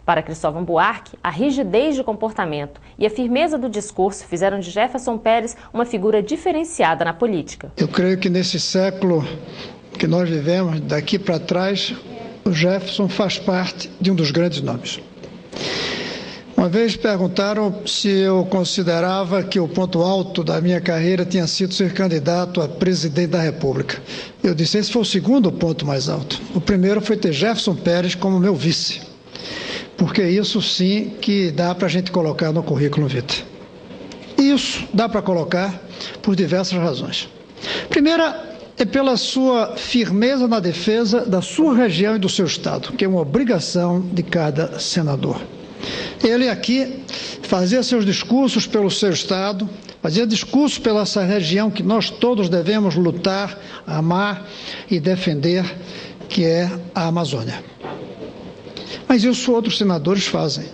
Para Cristóvão Buarque, a rigidez de comportamento e a firmeza do discurso fizeram de Jefferson Pérez uma figura diferenciada na política. Eu creio que nesse século que nós vivemos, daqui para trás, o Jefferson faz parte de um dos grandes nomes. Uma vez perguntaram se eu considerava que o ponto alto da minha carreira tinha sido ser candidato a presidente da República. Eu disse, esse foi o segundo ponto mais alto. O primeiro foi ter Jefferson Pérez como meu vice. Porque isso sim que dá para a gente colocar no currículo vitae. Isso dá para colocar por diversas razões. Primeira é pela sua firmeza na defesa da sua região e do seu estado, que é uma obrigação de cada senador. Ele aqui fazia seus discursos pelo seu estado, fazia discursos pela essa região que nós todos devemos lutar, amar e defender, que é a Amazônia. Mas isso outros senadores fazem.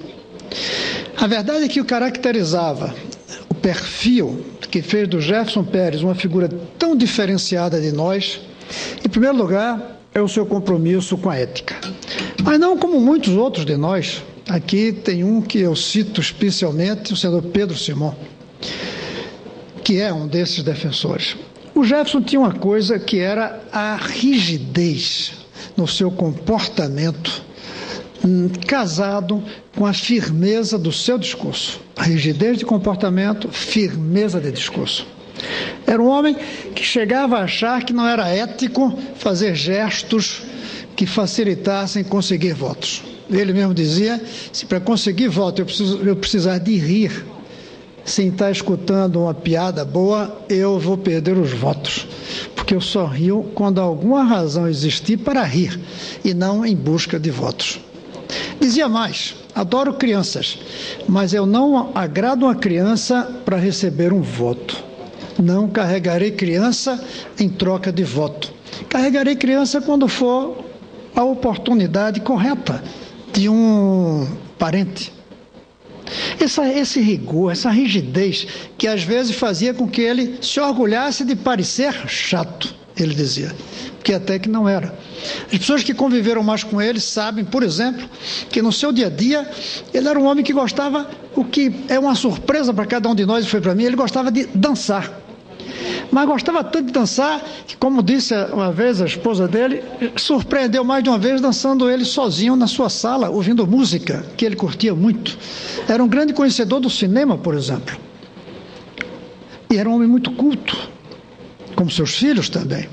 A verdade é que o caracterizava o perfil que fez do Jefferson Pérez uma figura tão diferenciada de nós, em primeiro lugar, é o seu compromisso com a ética. Mas não como muitos outros de nós. Aqui tem um que eu cito especialmente, o senador Pedro Simão, que é um desses defensores. O Jefferson tinha uma coisa que era a rigidez no seu comportamento, casado com a firmeza do seu discurso. A rigidez de comportamento, firmeza de discurso. Era um homem que chegava a achar que não era ético fazer gestos que facilitassem conseguir votos. Ele mesmo dizia, se para conseguir voto eu precisar de rir, sem estar escutando uma piada boa, eu vou perder os votos. Porque eu só rio quando alguma razão existir para rir, e não em busca de votos. Dizia mais, adoro crianças, mas eu não agrado uma criança para receber um voto. Não carregarei criança em troca de voto. Carregarei criança quando for a oportunidade correta de um parente. Esse rigor, essa rigidez, que às vezes fazia com que ele se orgulhasse de parecer chato, ele dizia, que até que não era. As pessoas que conviveram mais com ele sabem, por exemplo, que no seu dia a dia, ele era um homem que gostava, o que é uma surpresa para cada um de nós e foi para mim, ele gostava de dançar. Mas gostava tanto de dançar que, como disse uma vez a esposa dele, surpreendeu mais de uma vez dançando ele sozinho na sua sala, ouvindo música, que ele curtia muito. Era um grande conhecedor do cinema, por exemplo. E era um homem muito culto, como seus filhos também.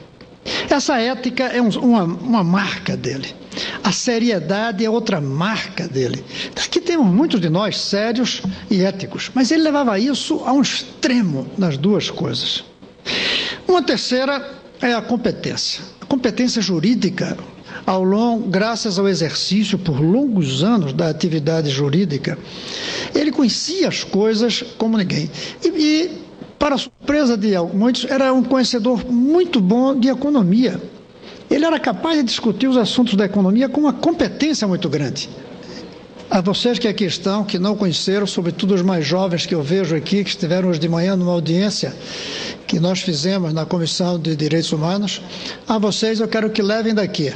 Essa ética é uma marca dele. A seriedade é outra marca dele. Aqui temos muitos de nós sérios e éticos, mas ele levava isso a um extremo nas duas coisas. Uma terceira é a competência. A competência jurídica, graças ao exercício por longos anos da atividade jurídica, ele conhecia as coisas como ninguém. E para a surpresa de muitos, era um conhecedor muito bom de economia. Ele era capaz de discutir os assuntos da economia com uma competência muito grande. A vocês que aqui estão, que não conheceram, sobretudo os mais jovens que eu vejo aqui, que estiveram hoje de manhã numa audiência que nós fizemos na Comissão de Direitos Humanos, a vocês eu quero que levem daqui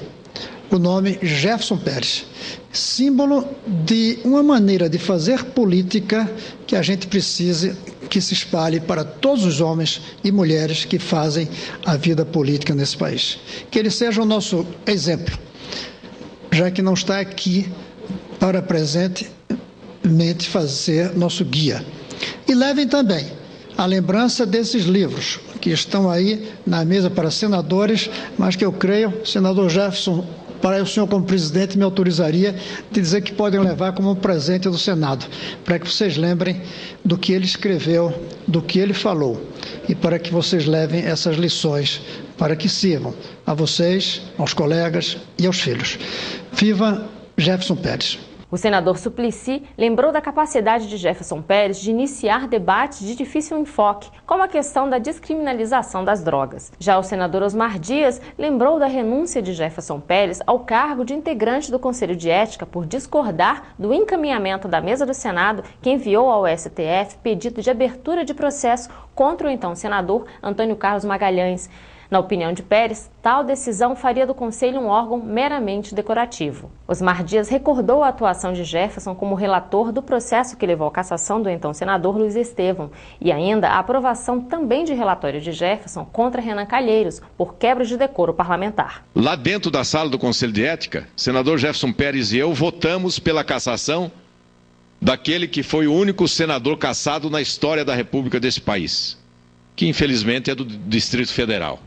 o nome Jefferson Pérez, símbolo de uma maneira de fazer política que a gente precisa que se espalhe para todos os homens e mulheres que fazem a vida política nesse país. Que ele seja o nosso exemplo, já que não está aqui para presentemente fazer nosso guia. E levem também a lembrança desses livros que estão aí na mesa para senadores, mas que eu creio, senador Jefferson, para o senhor como presidente me autorizaria de dizer que podem levar como um presente do Senado, para que vocês lembrem do que ele escreveu, do que ele falou, e para que vocês levem essas lições, para que sirvam a vocês, aos colegas e aos filhos. Viva Jefferson Pérez! O senador Suplicy lembrou da capacidade de Jefferson Pérez de iniciar debates de difícil enfoque, como a questão da descriminalização das drogas. Já o senador Osmar Dias lembrou da renúncia de Jefferson Pérez ao cargo de integrante do Conselho de Ética por discordar do encaminhamento da mesa do Senado, que enviou ao STF pedido de abertura de processo contra o então senador Antônio Carlos Magalhães. Na opinião de Pérez, tal decisão faria do Conselho um órgão meramente decorativo. Osmar Dias recordou a atuação de Jefferson como relator do processo que levou à cassação do então senador Luiz Estevão e ainda a aprovação também de relatório de Jefferson contra Renan Calheiros por quebra de decoro parlamentar. Lá dentro da sala do Conselho de Ética, senador Jefferson Pérez e eu votamos pela cassação daquele que foi o único senador cassado na história da República desse país, que infelizmente é do Distrito Federal.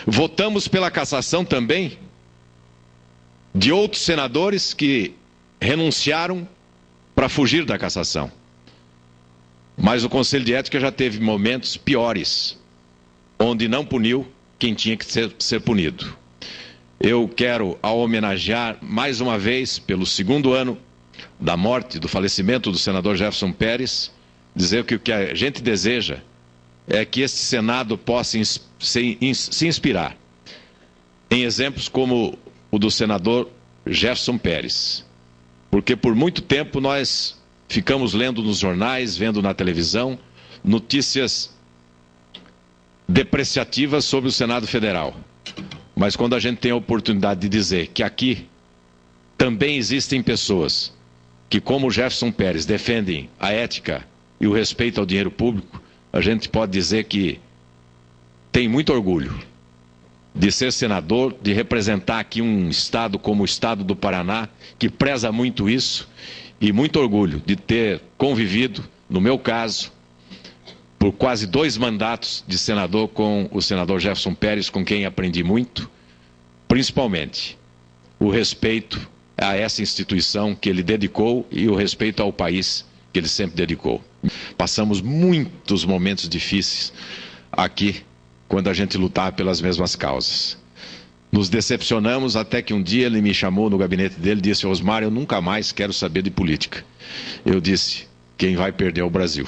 Votamos pela cassação também de outros senadores que renunciaram para fugir da cassação. Mas o Conselho de Ética já teve momentos piores, onde não puniu quem tinha que ser punido. Eu quero, ao homenagear mais uma vez, pelo segundo ano da morte, do falecimento do senador Jefferson Pérez, dizer que o que a gente deseja é que este Senado possa se inspirar em exemplos como o do senador Jefferson Pérez. Porque por muito tempo nós ficamos lendo nos jornais, vendo na televisão, notícias depreciativas sobre o Senado Federal. Mas quando a gente tem a oportunidade de dizer que aqui também existem pessoas que, como Jefferson Pérez, defendem a ética e o respeito ao dinheiro público, a gente pode dizer que tem muito orgulho de ser senador, de representar aqui um estado como o estado do Paraná, que preza muito isso, e muito orgulho de ter convivido, no meu caso, por quase 2 mandatos de senador com o senador Jefferson Pérez, com quem aprendi muito, principalmente o respeito a essa instituição que ele dedicou e o respeito ao país que ele sempre dedicou. Passamos muitos momentos difíceis aqui, quando a gente lutava pelas mesmas causas. Nos decepcionamos até que um dia ele me chamou no gabinete dele e disse: Osmar, eu nunca mais quero saber de política. Eu disse: quem vai perder é o Brasil.